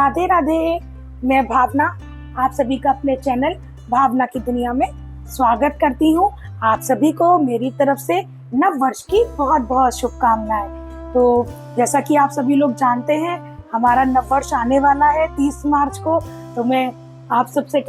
राधे राधे। मैं भावना आप सभी का अपने चैनल भावना की दुनिया में स्वागत करती हूँ। आप सभी को मेरी तरफ से नव वर्ष की बहुत बहुत शुभकामनाएं। तो जैसा कि आप सभी लोग जानते हैं, हमारा नव वर्ष आने वाला है 30 मार्च को। तो मैं आप सबसे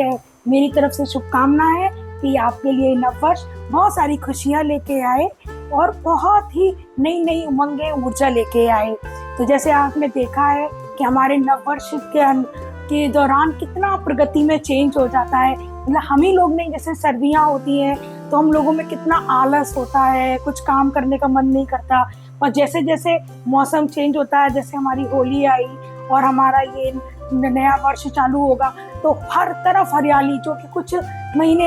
मेरी तरफ से शुभकामनाएं है कि आपके लिए नव वर्ष बहुत सारी खुशियां लेके आए और बहुत ही नई नई उमंगें ऊर्जा लेके आए। तो जैसे आपने देखा है कि हमारे नव वर्ष के दौरान कितना प्रगति में चेंज हो जाता है। मतलब हम ही लोग नहीं, जैसे सर्दियाँ होती हैं तो हम लोगों में कितना आलस होता है, कुछ काम करने का मन नहीं करता। और जैसे जैसे मौसम चेंज होता है, जैसे हमारी होली आई और हमारा ये नया वर्ष चालू होगा, तो हर तरफ हरियाली, जो कि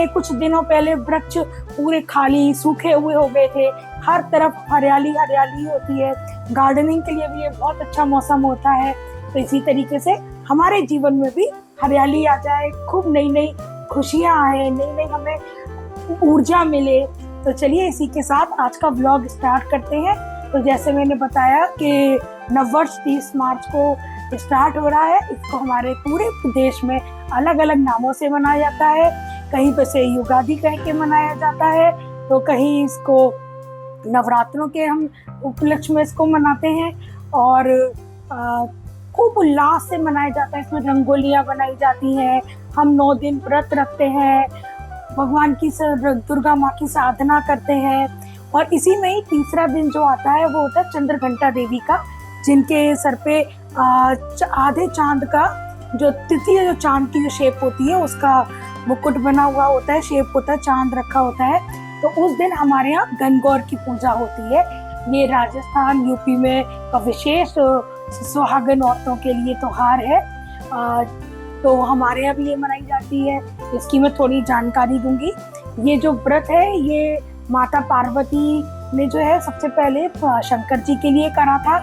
कुछ दिनों पहले वृक्ष पूरे खाली सूखे हुए हो गए थे, हर तरफ हरियाली हरियाली होती है। गार्डनिंग के लिए भी ये बहुत अच्छा मौसम होता है। तो इसी तरीके से हमारे जीवन में भी हरियाली आ जाए, खूब नई नई खुशियाँ आए, नई नई हमें ऊर्जा मिले। तो चलिए इसी के साथ आज का व्लॉग स्टार्ट करते हैं। तो जैसे मैंने बताया कि नववर्ष 30 मार्च को स्टार्ट हो रहा है। इसको हमारे पूरे देश में अलग अलग नामों से मनाया जाता है। कहीं पे से युगादि कह के मनाया जाता है, तो कहीं इसको नवरात्रों के हम उपलक्ष्य में इसको मनाते हैं और खूब उल्लास से मनाया जाता है। इसमें रंगोलियाँ बनाई जाती हैं, हम 9 दिन व्रत रखते हैं, भगवान की दुर्गा माँ की साधना करते हैं। और इसी में ही तीसरा दिन जो आता है वो होता है चंद्रघंटा देवी का, जिनके सर पे आधे चांद का जो तृतीय जो चांद की जो शेप होती है उसका मुकुट बना हुआ होता है, शेप होता है, चांद रखा होता है। तो उस दिन हमारे यहाँ गणगौर की पूजा होती है। ये राजस्थान यूपी में विशेष सुहागन औरतों के लिए त्योहार है। तो हमारे यहाँ भी ये मनाई जाती है। इसकी मैं थोड़ी जानकारी दूंगी। ये जो व्रत है ये माता पार्वती ने जो है सबसे पहले शंकर जी के लिए करा था,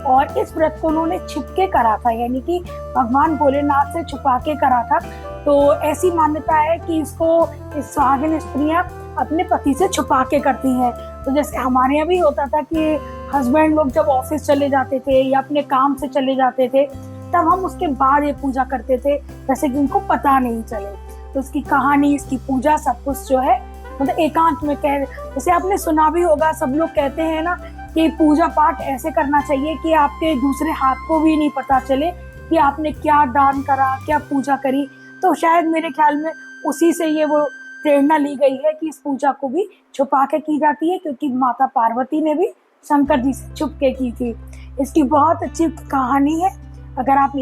और इस व्रत को उन्होंने छिप के करा था, यानी कि भगवान भोलेनाथ से छुपा के करा था। तो ऐसी मान्यता है कि इसको सुहागिन स्त्रियां अपने पति से छुपा के करती हैं। तो जैसे हमारे यहाँ भी होता था कि हस्बैंड लोग जब ऑफिस चले जाते थे या अपने काम से चले जाते थे, तब हम उसके बाद ये पूजा करते थे, जैसे कि उनको पता नहीं चले। तो इसकी कहानी, इसकी पूजा सब कुछ जो है मतलब एकांत में जैसे आपने सुना भी होगा, सब लोग कहते हैं ना कि पूजा पाठ ऐसे करना चाहिए कि आपके दूसरे हाथ को भी नहीं पता चले कि आपने क्या दान करा, क्या पूजा करी। तो शायद मेरे ख्याल में उसी से ये वो प्रेरणा ली गई है कि इस पूजा को भी छुपा के की जाती है, क्योंकि माता पार्वती ने भी शंकर जी से छुप के की थी। इसकी बहुत अच्छी कहानी है। अगर आप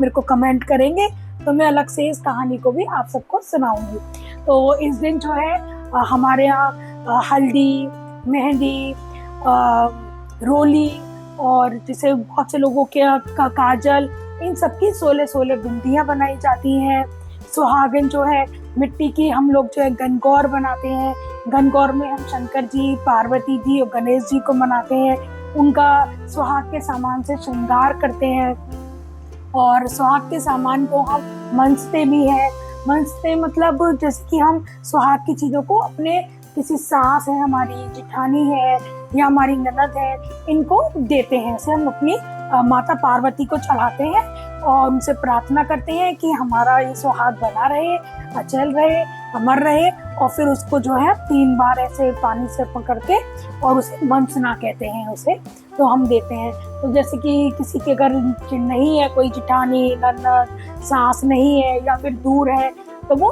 मेरे को कमेंट करेंगे तो मैं अलग से इस कहानी को भी आप सबको सुनाऊंगी। तो इस दिन जो है हमारे यहाँ हल्दी, मेहंदी, रोली और जैसे बहुत से लोगों के काजल, इन सब की 16 बिंदियाँ बनाई जाती हैं। सुहागिन जो है मिट्टी की हम लोग जो है गणगौर बनाते हैं। गणगौर में हम शंकर जी, पार्वती जी और गणेश जी को मनाते हैं। उनका सुहाग के सामान से श्रृंगार करते हैं और सुहाग के सामान को हम मंचते भी हैं। मंचते मतलब जैसे कि हम सुहाग की चीज़ों को अपने किसी सास है, हमारी जिठानी है या हमारी ननद है, इनको देते हैं। इसे हम अपनी माता पार्वती को चढ़ाते हैं और उनसे प्रार्थना करते हैं कि हमारा ये सुहाग बना रहे, अचल रहे, अमर रहे। और फिर उसको जो है 3 बार ऐसे पानी से पकड़ के, और उसे मंचना कहते हैं उसे, तो हम देते हैं। तो जैसे कि किसी के घर नहीं है, कोई जिठानी, ननद, सास नहीं है या फिर दूर है, तो वो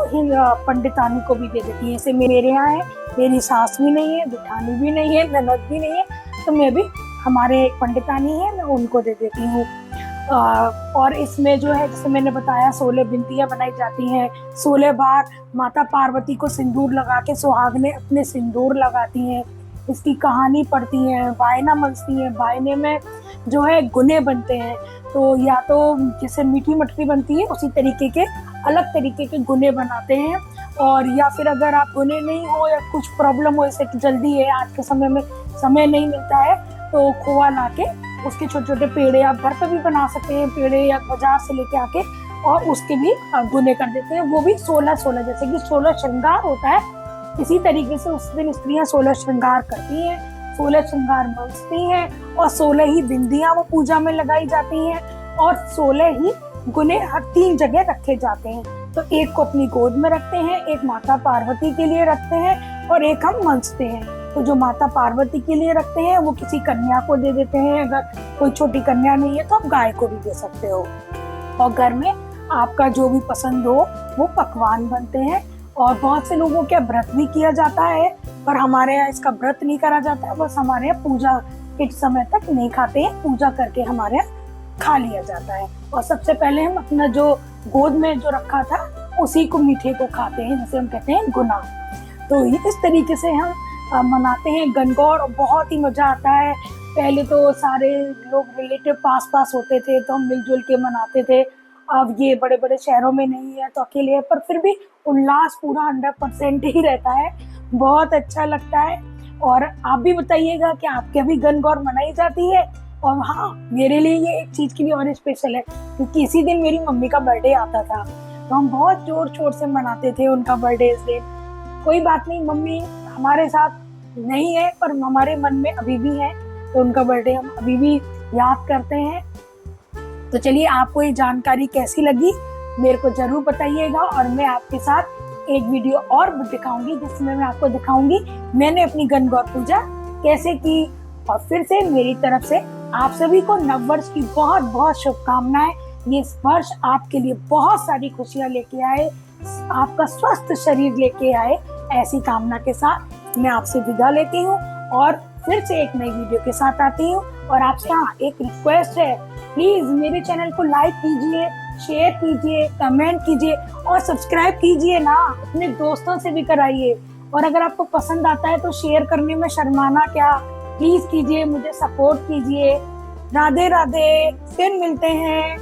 पंडितानी को भी दे देती है। जैसे मेरे यहाँ है, मेरी सास भी नहीं है, जिठानी भी नहीं है, ननद भी नहीं है, तो मैं भी, हमारे एक पंडितानी है, मैं उनको दे देती हूँ। और इसमें जो है जैसे मैंने बताया 16 बिंदियाँ बनाई जाती हैं। 16 बार माता पार्वती को सिंदूर लगा के सुहागनें अपने सिंदूर लगाती हैं। इसकी कहानी पढ़ती हैं, वायना मनती हैं। वायने में जो है गुने बनते हैं, तो या तो जैसे मीठी मटकी बनती है उसी तरीके के अलग तरीके के गुने बनाते हैं। और या फिर अगर आप गुने नहीं हो या कुछ प्रॉब्लम हो, जैसे कि जल्दी है, आज के समय में समय नहीं मिलता है, तो खोआ ला के उसके छोटे छोटे पेड़े आप घर पर भी बना सकते हैं, पेड़े या बाजार से लेके आके, और उसके भी गुने कर देते हैं। वो भी 16 जैसे कि 16 श्रृंगार होता है, इसी तरीके से उस दिन स्त्रियां 16 श्रृंगार करती हैं, 16 श्रृंगार मंचती हैं और 16 ही बिंदियां वो पूजा में लगाई जाती हैं। और 16 ही गुने हर 3 जगह रखे जाते हैं। तो एक को अपनी गोद में रखते हैं, एक माता पार्वती के लिए रखते हैं और एक हम मंचते हैं। तो जो माता पार्वती के लिए रखते हैं वो किसी कन्या को दे देते हैं, अगर कोई छोटी कन्या नहीं है तो आप गाय को भी दे सकते हो। और घर में आपका जो भी पसंद हो वो पकवान बनते हैं। और बहुत से लोगों के व्रत भी किया जाता है, पर हमारे यहाँ इसका व्रत नहीं करा जाता है, बस हमारे यहाँ पूजा के समय तक नहीं खाते हैं, पूजा करके हमारे यहाँ खा लिया जाता है। और सबसे पहले हम अपना जो गोद में जो रखा था उसी को मीठे को खाते हैं, जिसे हम कहते हैं गुना। तो इस तरीके से हम मनाते हैं गणगौर, और बहुत ही मजा आता है। पहले तो सारे लोग रिलेटिव पास पास होते थे तो हम मिलजुल के मनाते थे। अब ये बड़े बड़े शहरों में नहीं है तो अकेले है, पर फिर भी उल्लास पूरा 100% ही रहता है, बहुत अच्छा लगता है। और आप भी बताइएगा कि आपके भी गणगौर मनाई जाती है। और हाँ, मेरे लिए ये एक चीज़ के लिए और स्पेशल है क्योंकि इसी दिन मेरी मम्मी का बर्थडे आता था, तो हम बहुत जोर शोर से मनाते थे उनका बर्थडे इस दिन। कोई बात नहीं, मम्मी हमारे साथ नहीं है पर हमारे मन में अभी भी है, तो उनका बर्थडे हम अभी भी याद करते हैं। तो चलिए, आपको ये जानकारी कैसी लगी मेरे को जरूर बताइएगा। और मैं आपके साथ एक वीडियो और दिखाऊंगी जिसमें मैं आपको दिखाऊंगी मैंने अपनी गणगौर पूजा कैसे की। और फिर से मेरी तरफ से आप सभी को नववर्ष की बहुत बहुत शुभकामनाएं। ये वर्ष आपके लिए बहुत सारी खुशियां लेके आए, आपका स्वस्थ शरीर लेके आए, ऐसी कामना के साथ मैं आपसे विदा लेती हूँ और फिर से एक नई वीडियो के साथ आती हूँ। और आपसे हाँ, एक रिक्वेस्ट है, प्लीज मेरे चैनल को लाइक कीजिए, शेयर कीजिए, कमेंट कीजिए और सब्सक्राइब कीजिए ना, अपने दोस्तों से भी कराइए। और अगर आपको पसंद आता है तो शेयर करने में शर्माना क्या, प्लीज कीजिए, मुझे सपोर्ट कीजिए। राधे राधे, फिर मिलते हैं।